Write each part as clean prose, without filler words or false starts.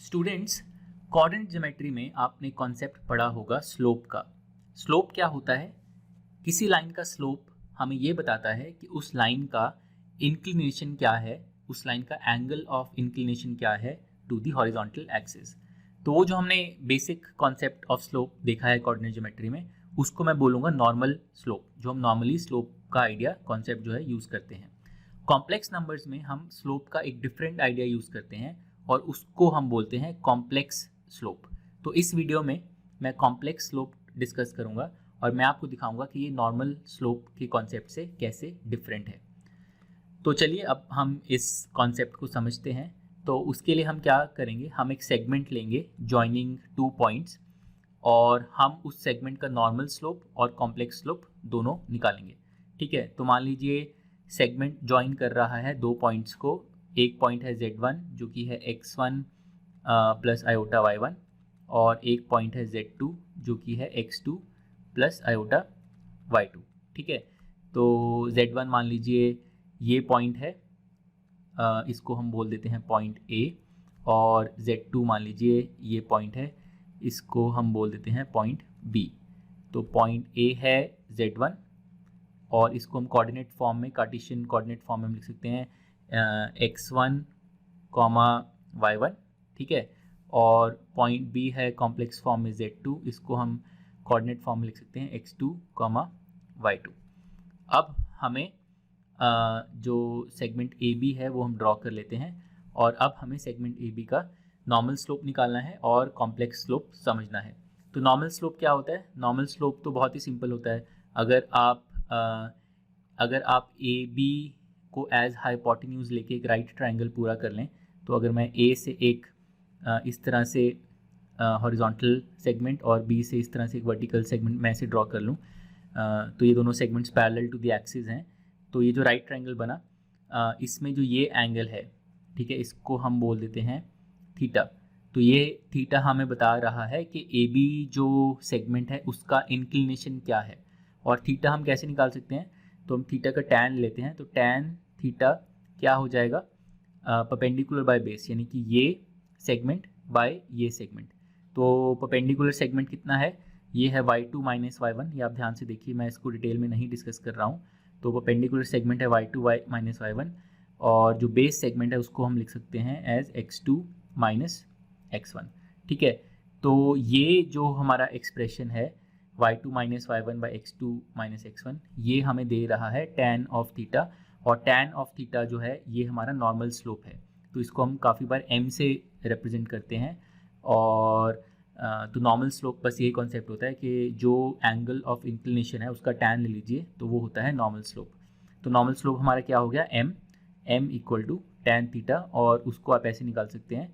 Students, coordinate geometry में आपने concept पढ़ा होगा स्लोप का। स्लोप क्या होता है? किसी लाइन का स्लोप हमें ये बताता है कि उस लाइन का इंक्लिनेशन क्या है, उस लाइन का एंगल ऑफ इंक्लिनेशन क्या है टू द हॉरिजॉन्टल एक्सिस। तो वो जो हमने बेसिक कॉन्सेप्ट ऑफ स्लोप देखा है कोऑर्डिनेट ज्योमेट्री में, उसको मैं बोलूँगा नॉर्मल स्लोप, जो हम नॉर्मली स्लोप का आइडिया कॉन्सेप्ट जो है यूज़ करते हैं। कॉम्प्लेक्स नंबर्स में हम स्लोप का एक डिफरेंट आइडिया यूज़ करते हैं और उसको हम बोलते हैं कॉम्प्लेक्स स्लोप। तो इस वीडियो में मैं कॉम्प्लेक्स स्लोप डिस्कस करूंगा और मैं आपको दिखाऊंगा कि ये नॉर्मल स्लोप के कॉन्सेप्ट से कैसे डिफरेंट है। तो चलिए अब हम इस कॉन्सेप्ट को समझते हैं। तो उसके लिए हम क्या करेंगे, हम एक सेगमेंट लेंगे जॉइनिंग टू पॉइंट्स और हम उस सेगमेंट का नॉर्मल स्लोप और कॉम्प्लेक्स स्लोप दोनों निकालेंगे। ठीक है, तो मान लीजिए सेगमेंट ज्वाइन कर रहा है दो पॉइंट्स को। एक पॉइंट है Z1 जो कि है x1 प्लस आयोटा y1 और एक पॉइंट है Z2 जो कि है x2 प्लस आयोटा y2। ठीक है, तो Z1 मान लीजिए ये पॉइंट है, इसको हम बोल देते हैं पॉइंट A, और Z2 मान लीजिए ये पॉइंट है, इसको हम बोल देते हैं पॉइंट B। तो पॉइंट A है Z1 और इसको हम कोऑर्डिनेट फॉर्म में, कार्टेशियन कोऑर्डिनेट फॉर्म में हम लिख सकते हैं x1, y1। ठीक है, और पॉइंट B है कॉम्प्लेक्स फॉर्म में Z2, इसको हम कोऑर्डिनेट फॉर्म में लिख सकते हैं x2, y2। अब हमें जो सेगमेंट AB है वो हम ड्रॉ कर लेते हैं और अब हमें सेगमेंट AB का नॉर्मल स्लोप निकालना है और कॉम्प्लेक्स स्लोप समझना है। तो नॉर्मल स्लोप क्या होता है? नॉर्मल स्लोप तो बहुत ही सिंपल होता है। अगर आप AB को एज हाइपोटेन्यूज लेके एक राइट ट्रायंगल पूरा कर लें, तो अगर मैं A से एक इस तरह से हॉरिजॉन्टल सेगमेंट और B से इस तरह से एक वर्टिकल सेगमेंट मैं ऐसे ड्रॉ कर लूँ, तो ये दोनों segments parallel to the axis हैं। तो ये जो राइट ट्रायंगल बना, इसमें जो ये एंगल है, ठीक है, इसको हम बोल देते हैं थीटा। तो ये थीटा हमें बता रहा है कि AB जो सेगमेंट है उसका इंक्लिनेशन क्या है। और थीटा हम कैसे निकाल सकते हैं? तो हम थीटा का टैन लेते हैं, तो टैन थीटा क्या हो जाएगा? परपेंडिकुलर बाय बेस, यानी कि ये सेगमेंट बाय ये सेगमेंट। तो परपेंडिकुलर सेगमेंट कितना है? ये है y2 माइनस y1। ये आप ध्यान से देखिए, मैं इसको डिटेल में नहीं डिस्कस कर रहा हूँ। तो परपेंडिकुलर सेगमेंट है y2 माइनस y1 और जो बेस सेगमेंट है उसको हम लिख सकते हैं एज x2 माइनस x1। ठीक है, तो ये जो हमारा एक्सप्रेशन है y2 minus y1 by x2 minus x1, ये हमें दे रहा है tan ऑफ थीटा। और tan ऑफ थीटा जो है ये हमारा नॉर्मल स्लोप है। तो इसको हम काफ़ी बार m से रिप्रेजेंट करते हैं। और तो नॉर्मल स्लोप बस यही कॉन्सेप्ट होता है कि जो एंगल ऑफ इंक्लिनेशन है उसका tan ले लीजिए, तो वो होता है नॉर्मल स्लोप। तो नॉर्मल स्लोप हमारा क्या हो गया? m equal to tan theta, और उसको आप ऐसे निकाल सकते हैं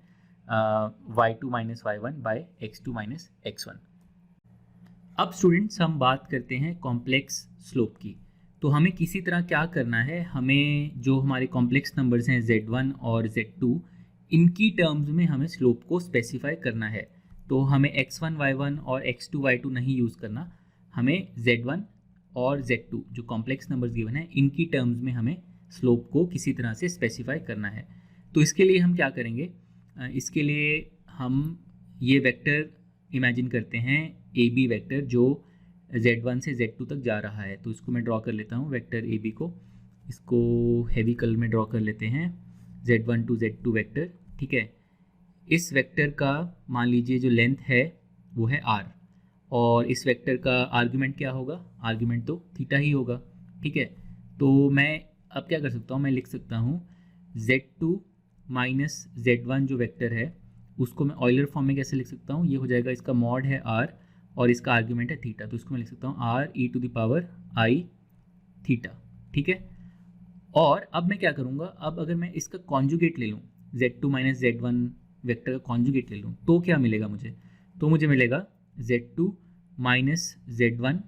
y2 minus y1 by x2 minus x1। अब स्टूडेंट्स हम बात करते हैं कॉम्प्लेक्स स्लोप की। तो हमें किसी तरह क्या करना है, हमें जो हमारे कॉम्प्लेक्स नंबर्स हैं Z1 और Z2, इनकी टर्म्स में हमें स्लोप को स्पेसिफाई करना है। तो हमें x1 y1 और x2 y2 नहीं यूज़ करना, हमें Z1 और Z2 जो कॉम्प्लेक्स नंबर्स गिवन हैं इनकी टर्म्स में हमें स्लोप को किसी तरह से स्पेसिफाई करना है। तो इसके लिए हम क्या करेंगे? इसके लिए हम ये वेक्टर इमेजिन करते हैं, AB वेक्टर जो Z1 से Z2 तक जा रहा है। तो इसको मैं ड्रॉ कर लेता हूँ वेक्टर AB को, इसको हेवी कलर में ड्रॉ कर लेते हैं, Z1 टू Z2 वेक्टर। ठीक है, इस वेक्टर का मान लीजिए जो लेंथ है वो है R, और इस वेक्टर का आर्गुमेंट क्या होगा? आर्गुमेंट तो थीटा ही होगा। ठीक है, तो मैं अब क्या कर सकता हूँ, मैं लिख सकता हूँ Z2 माइनस Z1 जो वेक्टर है उसको मैं ऑयलर फॉर्म में कैसे लिख सकता हूँ? ये हो जाएगा, इसका मॉड है R और इसका आर्ग्यूमेंट है थीटा, तो इसको मैं लिख सकता हूँ R e to the power I theta. ठीक है, और अब मैं क्या करूँगा, अब अगर मैं इसका कॉन्जुगेट ले लूँ, Z2 माइनस Z1 वेक्टर का कॉन्जुगेट ले लूँ, तो क्या मिलेगा मुझे? तो मुझे मिलेगा Z2 minus Z1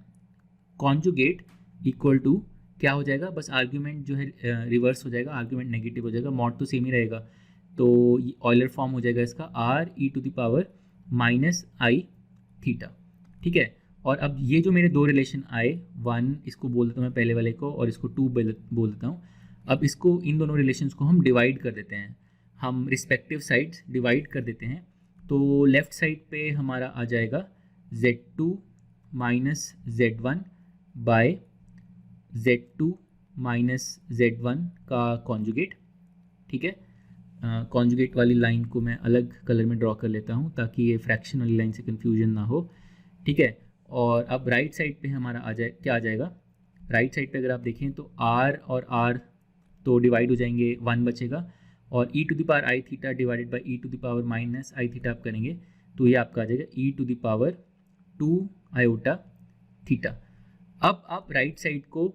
conjugate equal to क्या हो जाएगा? बस आर्ग्यूमेंट जो है रिवर्स हो जाएगा, आर्ग्यूमेंट नेगेटिव हो जाएगा, मॉड तो सेम ही रहेगा। तो ऑयलर फॉर्म हो जाएगा इसका R e to the power minus I theta. ठीक है, और अब ये जो मेरे दो रिलेशन आए, 1 इसको बोल देता हूँ मैं पहले वाले को और इसको 2 बोल देता हूँ। अब इन दोनों रिलेशंस को हम डिवाइड कर देते हैं, हम रिस्पेक्टिव साइड्स डिवाइड कर देते हैं तो लेफ़्ट साइड पे हमारा आ जाएगा Z2 minus Z1 bye Z2 minus Z1 का कॉन्जुगेट। ठीक है, कॉन्जुगेट वाली लाइन को मैं अलग कलर में ड्रॉ कर लेता हूँ ताकि ये फ्रैक्शन वाली लाइन से कन्फ्यूजन ना हो। ठीक है, और अब राइट साइड पे हमारा क्या आ जाएगा, राइट साइड पे अगर आप देखें तो R और R तो डिवाइड हो जाएंगे, 1 बचेगा, और e to the power i theta divided by e to the power minus i theta आप करेंगे तो ये आपका आ जाएगा e to the power 2 iota theta. अब आप राइट साइड को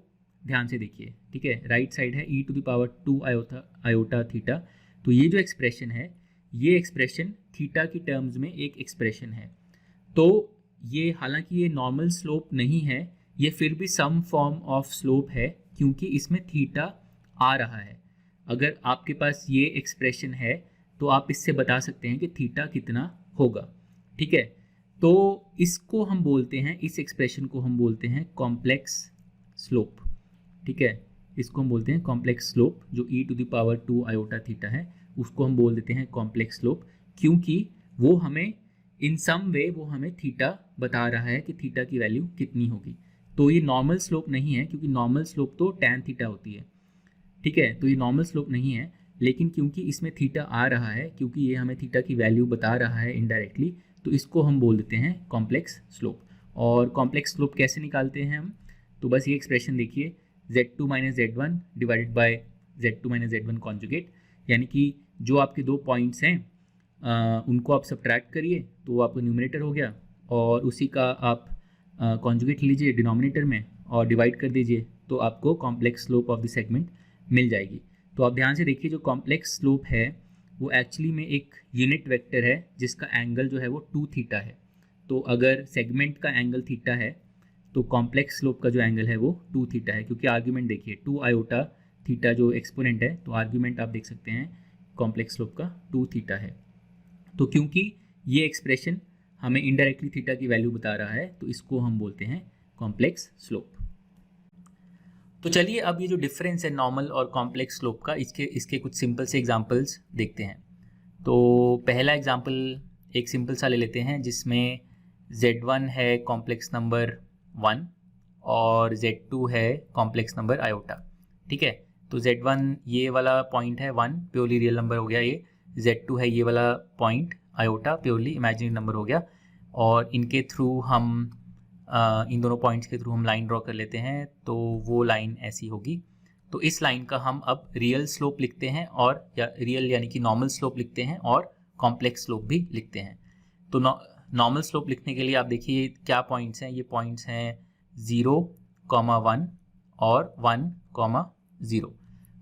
ध्यान से देखिए। ठीक है, राइट साइड है e to the power 2 iota theta, तो ये जो एक्सप्रेशन है, ये एक्सप्रेशन थीटा की टर्म्स में एक एक्सप्रेशन है। तो ये हालांकि ये नॉर्मल स्लोप नहीं है, ये फिर भी सम फॉर्म ऑफ स्लोप है क्योंकि इसमें थीटा आ रहा है। अगर आपके पास ये एक्सप्रेशन है तो आप इससे बता सकते हैं कि थीटा कितना होगा। ठीक है, तो इसको हम बोलते हैं, इस एक्सप्रेशन को हम बोलते हैं कॉम्प्लेक्स स्लोप। ठीक है, इसको हम बोलते हैं कॉम्प्लेक्स स्लोप। जो e to the power 2 iota theta है उसको हम बोल देते हैं कॉम्प्लेक्स स्लोप, क्योंकि वो हमें इन सम वे वो हमें थीटा बता रहा है कि थीटा की वैल्यू कितनी होगी। तो ये नॉर्मल स्लोप नहीं है क्योंकि नॉर्मल स्लोप तो tan थीटा होती है। ठीक है, तो ये नॉर्मल स्लोप नहीं है, लेकिन क्योंकि इसमें थीटा आ रहा है, क्योंकि ये हमें थीटा की वैल्यू बता रहा है इनडायरेक्टली, तो इसको हम बोल देते हैं कॉम्प्लेक्स स्लोप। और कॉम्प्लेक्स स्लोप कैसे निकालते हैं हम, तो बस ये एक्सप्रेशन देखिए, Z2 minus Z1 divided by Z2 minus Z1 conjugate, यानी कि जो आपके दो पॉइंट्स हैं उनको आप सब्ट्रैक्ट करिए तो आपका न्यूमरेटर हो गया, और उसी का आप कॉन्जुगेट लीजिए डिनोमिनेटर में और डिवाइड कर दीजिए तो आपको complex slope of the segment मिल जाएगी। तो आप ध्यान से देखिए, जो कॉम्प्लेक्स स्लोप है वो एक्चुअली में एक यूनिट वेक्टर है जिसका एंगल जो है वो 2 थीटा है। तो अगर सेगमेंट का एंगल थीटा है तो कॉम्प्लेक्स स्लोप का जो एंगल है वो 2 थीटा है, क्योंकि आर्ग्यूमेंट देखिए 2 आयोटा थीटा जो एक्सपोनेंट है, तो आर्ग्यूमेंट आप देख सकते हैं कॉम्प्लेक्स स्लोप का 2 थीटा है। तो क्योंकि ये एक्सप्रेशन हमें इनडायरेक्टली थीटा की वैल्यू बता रहा है तो इसको हम बोलते हैं कॉम्प्लेक्स स्लोप। तो चलिए अब ये जो डिफरेंस है नॉर्मल और कॉम्प्लेक्स स्लोप का, इसके कुछ सिंपल से एग्जांपल्स देखते हैं। तो पहला एग्जांपल एक सिंपल सा ले लेते हैं जिसमें Z1 है कॉम्प्लेक्स नंबर 1 और Z2 है कॉम्प्लेक्स नंबर आयोटा। ठीक है, तो Z1 ये वाला पॉइंट है 1 प्योरली रियल नंबर हो गया, ये Z2 है ये वाला point iota purely imaginary number हो गया, और इनके थ्रू हम इन दोनों पॉइंट्स के थ्रू हम लाइन ड्रॉ कर लेते हैं। तो वो लाइन ऐसी होगी। तो इस लाइन का हम अब रियल स्लोप लिखते हैं, और या रियल यानी कि नॉर्मल स्लोप लिखते हैं, और कॉम्प्लेक्स स्लोप भी लिखते हैं। तो नॉर्मल स्लोप लिखने के लिए आप देखिए क्या पॉइंट्स हैं, ये पॉइंट्स हैं 0,1 और 1,0।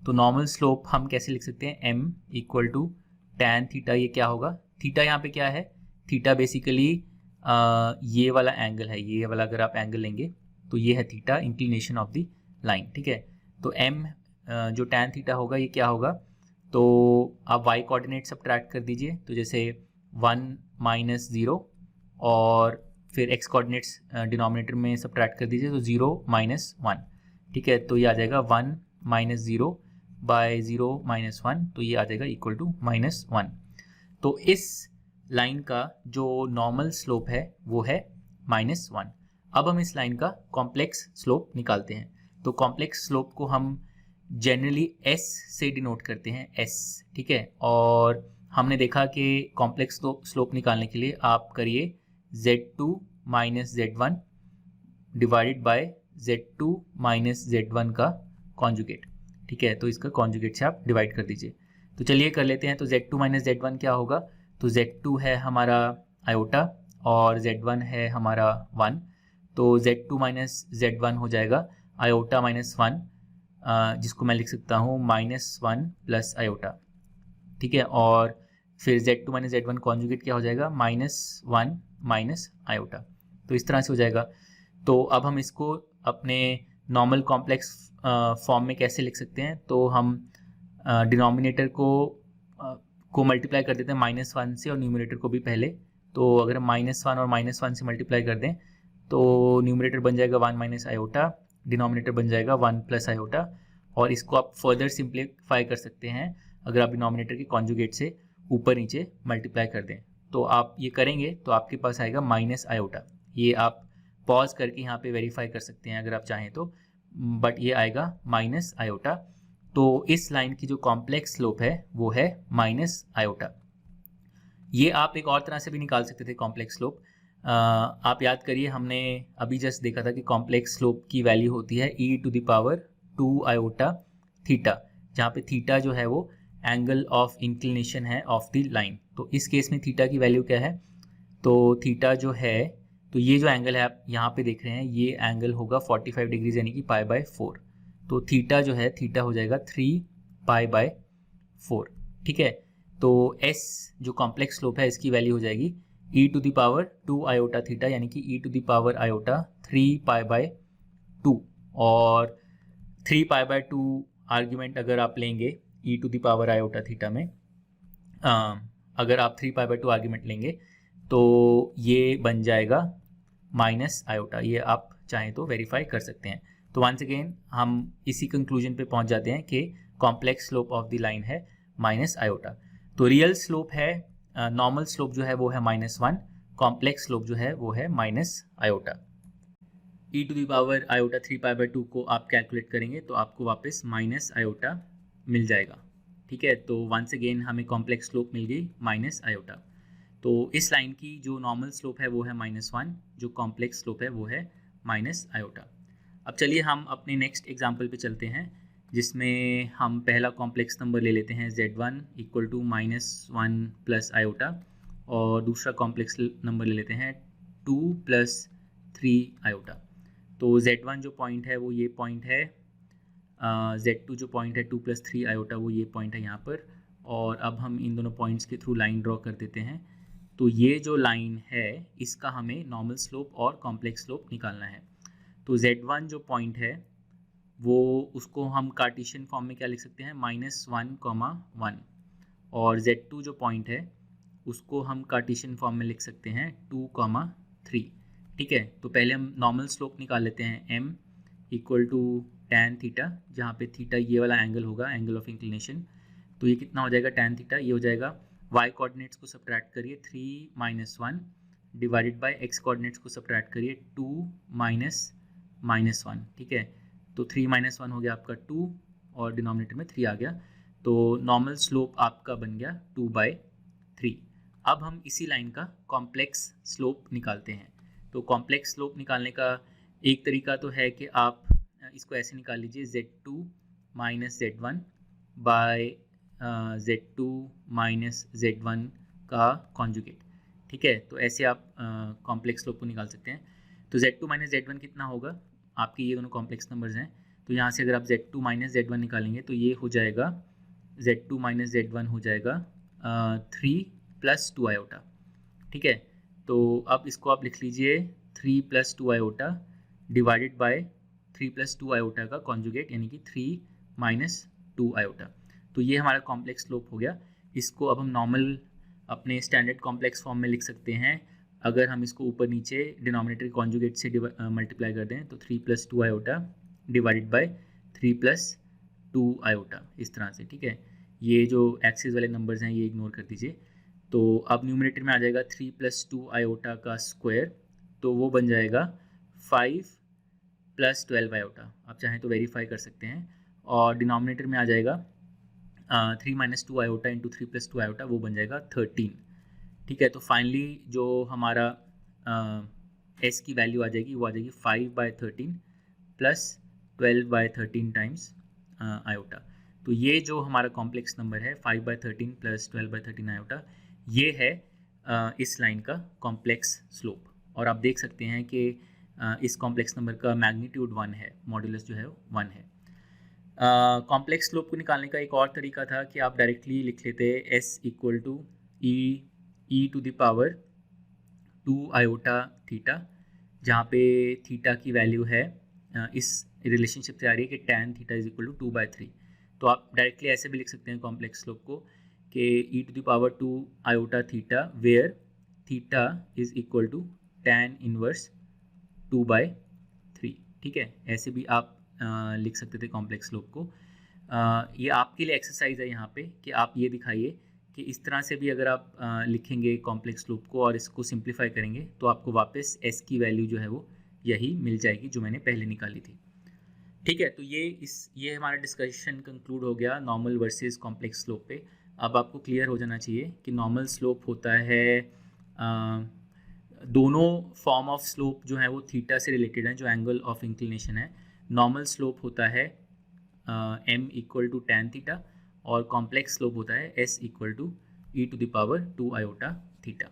तो नॉर्मल स्लोप हम कैसे लिख सकते हैं, m equal to tan theta. ये क्या होगा, थीटा यहाँ पे क्या है, थीटा बेसिकली ये वाला एंगल है, ये वाला अगर आप एंगल लेंगे तो ये है theta, inclination of the line. ठीक है, तो m जो tan थीटा होगा ये क्या होगा, तो आप y कोऑर्डिनेट सब्ट्रैक्ट कर दीजिए, तो जैसे 1 माइनस 0, और फिर x कोऑर्डिनेट्स डिनोमिनेटर में सब्ट्रैक्ट कर दीजिए तो 0 माइनस 1। ठीक है, तो ये आ जाएगा 1 माइनस 0 बाय 0 माइनस 1, तो ये आ जाएगा इक्वल टू -1। तो इस लाइन का जो नॉर्मल स्लोप है वो है -1। अब हम इस लाइन का कॉम्प्लेक्स स्लोप निकालते हैं। तो कॉम्प्लेक्स स्लोप को हम जनरली s से डिनोट करते हैं, s। ठीक है, और हमने देखा कि कॉम्प्लेक्स स्लोप निकालने के लिए आप करिए Z2 minus Z1 divided by Z2 minus Z1 का कॉन्जुगेट। ठीक है, तो इसका कॉन्जुगेट से आप डिवाइड कर दीजिए। तो चलिए कर लेते हैं। तो Z2 माइनस Z1 क्या होगा, तो Z2 है हमारा आयोटा और Z1 है हमारा 1, तो Z2 माइनस Z1 हो जाएगा आयोटा माइनस 1, जिसको मैं लिख सकता हूँ -1 प्लस आयोटा। ठीक है, और फिर Z2 माइनस Z1 कॉन्जुगेट क्या हो जाएगा, -1 माइनस आयोटा। तो इस तरह से हो जाएगा। तो अब हम इसको अपने नॉर्मल कॉम्प्लेक्स फॉर्म में कैसे लिख सकते हैं, तो हम डिनोमिनेटर को मल्टीप्लाई कर देते हैं -1 से, और न्यूमरेटर को भी पहले। तो अगर हम -1 और -1 से मल्टीप्लाई कर दें तो न्यूमरेटर बन जाएगा 1 माइनस आयोटा, डिनोमिनेटर बन जाएगा 1 प्लस आयोटा। और इसको आप फर्दर सिंप्लीफाई कर सकते हैं अगर आप डिनोमिनेटर के कॉन्जुगेट से ऊपर नीचे मल्टीप्लाई कर दें। तो आप ये करेंगे तो आपके पास आएगा माइनस आयोटा। ये आप पॉज करके यहाँ पे वेरीफाई कर सकते हैं अगर आप चाहें तो, बट ये आएगा माइनस आयोटा। तो इस लाइन की जो कॉम्प्लेक्स स्लोप है वो है माइनस आयोटा। ये आप एक और तरह से भी निकाल सकते थे कॉम्प्लेक्स स्लोप। आप याद करिए, हमने अभी जस्ट देखा था कि कॉम्प्लेक्स स्लोप की वैल्यू होती है e⁻² आयोटा थीटा, जहाँ पे थीटा जो है वो एंगल ऑफ इंक्लिनेशन है ऑफ द लाइन। तो इस केस में थीटा की वैल्यू क्या है, तो थीटा जो है, तो ये जो एंगल है आप यहाँ पे देख रहे हैं, ये एंगल होगा 45 डिग्रीज यानी कि π/4। तो थीटा जो है, थीटा हो जाएगा 3π/4। ठीक है, तो s जो कॉम्प्लेक्स स्लोप है इसकी वैल्यू हो जाएगी e⁻² आयोटा थीटा, यानी कि e⁻ आयोटा 3π/2। और 3π/2 आर्ग्यूमेंट अगर आप लेंगे e⁻ आयोटा थीटा में, अगर आप 3π/2 आर्ग्यूमेंट लेंगे तो ये बन जाएगा माइनस आयोटा। ये आप चाहें तो वेरीफाई कर सकते हैं। तो वंस अगेन हम इसी कंक्लूजन पे पहुंच जाते हैं कि complex slope of the line है माइनस आयोटा। तो रियल स्लोप है, नॉर्मल स्लोप जो है वो है -1, कॉम्प्लेक्स स्लोप जो है वो है माइनस आयोटा। e⁻ आयोटा 3π/2 को आप कैलकुलेट करेंगे तो आपको वापस माइनस आयोटा मिल जाएगा। ठीक है, तो वंस अगेन हमें कॉम्प्लेक्स स्लोप मिल गई माइनस आयोटा। तो इस लाइन की जो नॉर्मल स्लोप है वो है -1, जो कॉम्प्लेक्स स्लोप है वो है माइनस आयोटा। अब चलिए हम अपने नेक्स्ट एग्जाम्पल पे चलते हैं, जिसमें हम पहला कॉम्प्लेक्स नंबर ले लेते हैं z1 = -1 + आयोटा, और दूसरा कॉम्प्लेक्स नंबर ले लेते हैं 2 + 3 आयोटा। तो z1 जो पॉइंट है वो ये पॉइंट है, z2 जो पॉइंट है 2 + 3 आयोटा वो ये पॉइंट है यहाँ पर। और अब हम इन दोनों पॉइंट्स के थ्रू लाइन ड्रॉ कर देते हैं। तो ये जो लाइन है इसका हमें नॉर्मल स्लोप और कॉम्प्लेक्स स्लोप निकालना है। तो z1 जो पॉइंट है वो, उसको हम कार्टेशियन फॉर्म में क्या लिख सकते हैं, -1, 1। और z2 जो पॉइंट है उसको हम कार्टेशियन फॉर्म में लिख सकते हैं 2, 3। ठीक है, तो पहले हम नॉर्मल स्लोप निकाल लेते हैं, m = tan थीटा, जहाँ पे थीटा ये वाला एंगल होगा, एंगल ऑफ इंक्लिनेशन। तो ये कितना हो जाएगा tan थीटा, ये हो जाएगा y कोऑर्डिनेट्स को सब्ट्रैक्ट करिए 3 - 1 डिवाइडेड बाय x कोऑर्डिनेट्स को सब्ट्रैक्ट करिए 2 - -1। ठीक है, तो 3 - 1 हो गया आपका 2 और डिनोमिनेटर में 3 आ गया। तो नॉर्मल स्लोप आपका बन गया 2/3। अब हम इसी लाइन का कॉम्प्लेक्स स्लोप निकालते हैं। तो कॉम्प्लेक्स स्लोप निकालने का एक तरीका तो है कि आप इसको ऐसे निकाल लीजिए, z2 - z1 bye z2 - z1 का कॉन्जुगेट। ठीक है, तो ऐसे आप कॉम्प्लेक्स स्लोप को निकाल सकते हैं। तो z2 - z1 कितना होगा, आपके ये दोनों कॉम्प्लेक्स नंबर्स हैं, तो यहाँ से अगर आप z2 - z1 निकालेंगे तो ये हो जाएगा, z2 - z1 हो जाएगा 3 + 2 आयोटा। ठीक है, तो अब इसको आप लिख लीजिए 3 + 2 आयोटा डिवाइडेड बाय 3 + 2 आयोटा का कॉन्जुगेट, यानी कि 3 - 2 आयोटा। तो ये हमारा कॉम्प्लेक्स स्लोप हो गया। इसको अब हम नॉर्मल अपने स्टैंडर्ड कॉम्प्लेक्स फॉर्म में लिख सकते हैं। अगर हम इसको ऊपर नीचे डिनोमिनेटर कॉन्जुगेट से मल्टीप्लाई कर दें तो 3 + 2 आयोटा डिवाइडेड बाय 3 + 2 आयोटा, इस तरह से। ठीक है, ये जो एक्सिस वाले नंबर्स हैं ये इग्नोर कर दीजिए। तो अब न्यूमरेटर में आ जाएगा 3 + 2 आयोटा का स्क्वायर, तो वो बन जाएगा 5 + 12 आयोटा। आप चाहें तो वेरीफाई कर सकते हैं। और डिनोमिनेटर में आ जाएगा 3 - 2 आयोटा इंटू 3 + 2 आयोटा, वो बन जाएगा 13। ठीक है, तो फाइनली जो हमारा s की वैल्यू आ जाएगी वो आ जाएगी 5/13 + 12/13 टाइम्स आयोटा। तो ये जो हमारा कॉम्प्लेक्स नंबर है 5/13 + 12/13 आयोटा, ये है इस लाइन का कॉम्प्लेक्स स्लोप। और आप देख सकते हैं कि इस कॉम्प्लेक्स नंबर का मैग्नीट्यूड 1 है, मॉड्यूलस जो है 1 है। कॉम्प्लेक्स स्लोप को निकालने का एक और तरीका था कि आप डायरेक्टली लिख लेते s = e⁻² आयोटा थीटा, जहाँ पे थीटा की वैल्यू है इस रिलेशनशिप से आ रही है कि tan थीटा = 2/3। तो आप डायरेक्टली ऐसे भी लिख सकते हैं कॉम्प्लेक्स स्लोप को कि e⁻² iota theta where theta = tan inverse 2/3। ठीक है, ऐसे भी आप लिख सकते थे कॉम्प्लेक्स स्लोप को। ये आपके लिए एक्सरसाइज है यहाँ पे कि आप ये दिखाइए कि इस तरह से भी अगर आप लिखेंगे कॉम्प्लेक्स स्लोप को और इसको सिंप्लीफाई करेंगे तो आपको वापस s की वैल्यू जो है वो यही मिल जाएगी जो मैंने पहले निकाली थी। ठीक है, तो ये हमारा डिस्कशन कंक्लूड हो गया नॉर्मल वर्सेस कॉम्प्लेक्स स्लोप पे। अब आपको क्लियर हो जाना चाहिए कि नॉर्मल स्लोप होता है दोनों फॉर्म ऑफ स्लोप जो है वो थीटा से रिलेटेड है, जो एंगल ऑफ इंक्लिनेशन है। नॉर्मल स्लोप होता है m equal to tan theta और कॉम्प्लेक्स स्लोप होता है s equal to e to the power 2 iota theta.